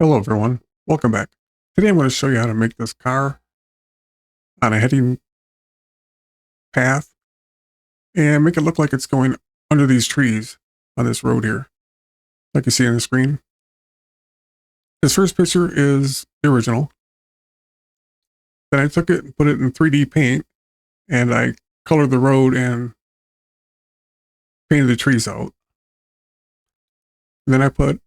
Hello everyone, welcome back. Today I'm going to show you how to make this car on a heading path and make it look like it's going under these trees on this road here, like you see on the screen. This first picture is the original. Then I took it and put it in 3D paint and I colored the road and painted the trees out. And then I put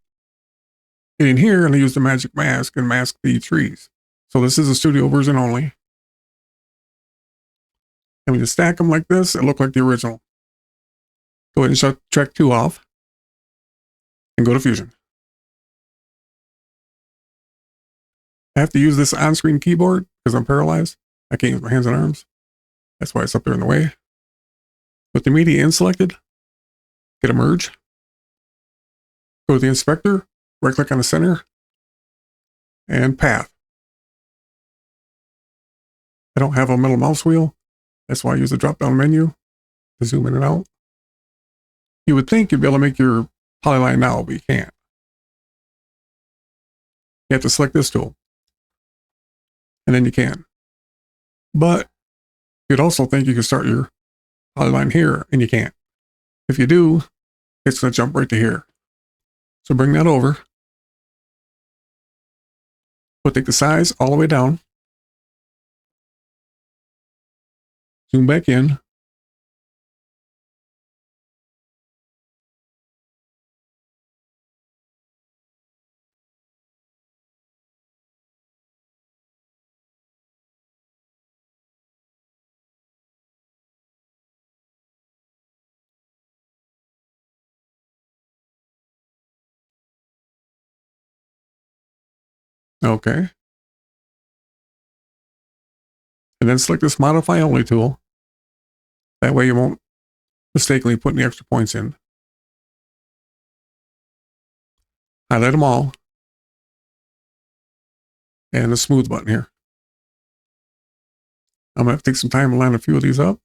it in here and I used a magic mask and masked the trees. So this is a studio version only. And when you stack them like this, it looked like the original. Go ahead and shut track 2 off and go to Fusion. I have to use this on-screen keyboard because I'm paralyzed. I can't use my hands and arms. That's why it's up there in the way. With the media in selected, hit a merge. Go to the inspector, right click on the center, and path. I don't have a middle mouse wheel. That's why I use the drop-down menu to zoom in and out. You would think you'd be able to make your polyline now, but you can't. You have to select this tool. And then you can. But you'd also think you could start your polyline here, and you can't. If you do, it's going to jump right to here. So bring that over. But take the size all the way down. Zoom back in. Okay. And then select this Modify Only tool. That way you won't mistakenly put any extra points in. Highlight them all. And the Smooth button here. I'm going to have to take some time to line a few of these up.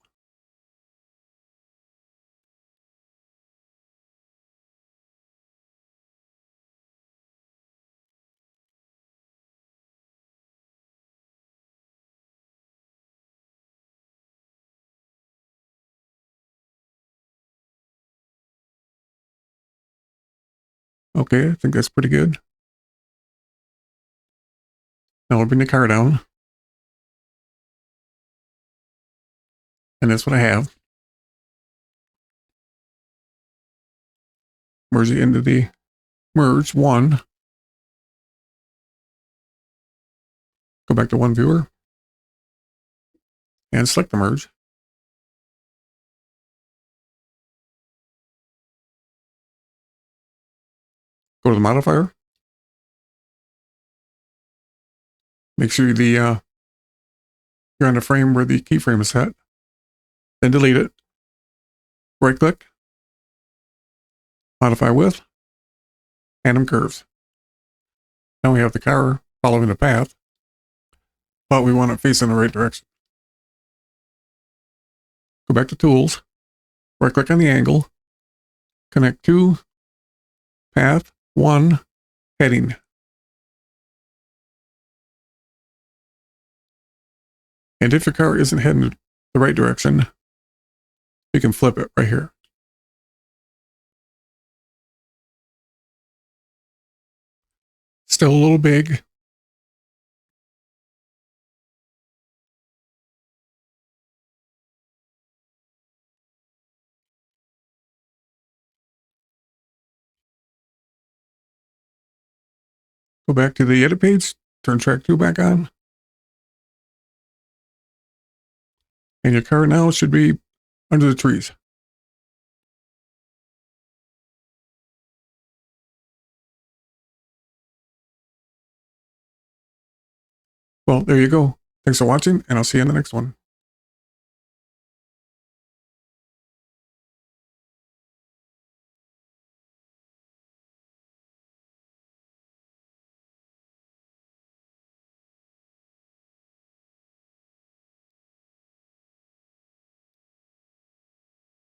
Okay, I think that's pretty good. Now we'll bring the car down. And that's what I have. Merge it into the merge one. Go back to one viewer. And select the merge. Go to the modifier. Make sure you're on the frame where the keyframe is set. Then delete it. Right click. Modify width. Tandem curves. Now we have the car following the path, but we want it facing the right direction. Go back to Tools. Right click on the angle. Connect to Path 1 Heading. And if your car isn't heading the right direction, you can flip it right here. Still a little big. Go back to the edit page, turn track 2 back on. And your car now should be under the trees. Well, there you go. Thanks for watching, and I'll see you in the next one.